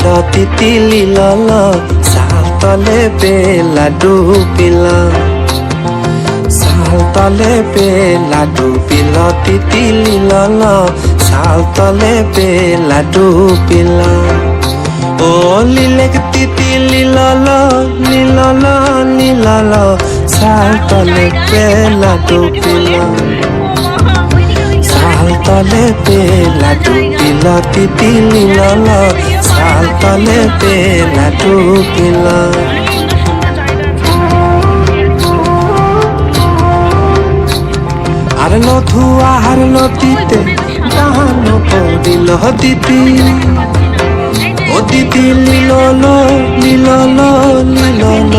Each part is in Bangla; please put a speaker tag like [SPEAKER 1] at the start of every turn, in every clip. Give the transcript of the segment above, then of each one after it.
[SPEAKER 1] তিতিলি লল চাল তলে বেলা ডুবিলা চাল তলে বেলা ডুবিলা তিতিলি লল চাল তলে বেলা ডুবিলা ও লিলেক তিতিলি লল নীলল নীলল চাল তলে বেলা ডুবিলা চাল তলে বেলা ডুবিলা তিতিলি লল চাল তলে বেলা ডুবিলা আর লধুয়া আর লতিতে গান পড়িল দিদি ও দিদি লীলল লীলল লীলল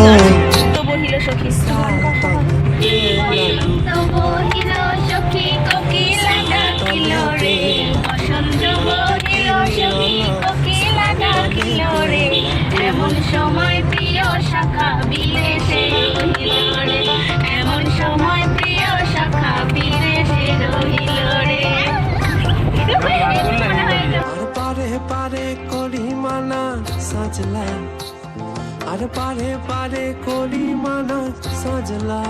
[SPEAKER 2] এমন সময় প্রিয় শাখা বিলেসে রহিল রে, এমন সময় প্রিয় শাখা বিলেসে রহিল রে।
[SPEAKER 1] আর পারে পারে করি মানা সাজলা আর পারে পারে করি মানা সাজলা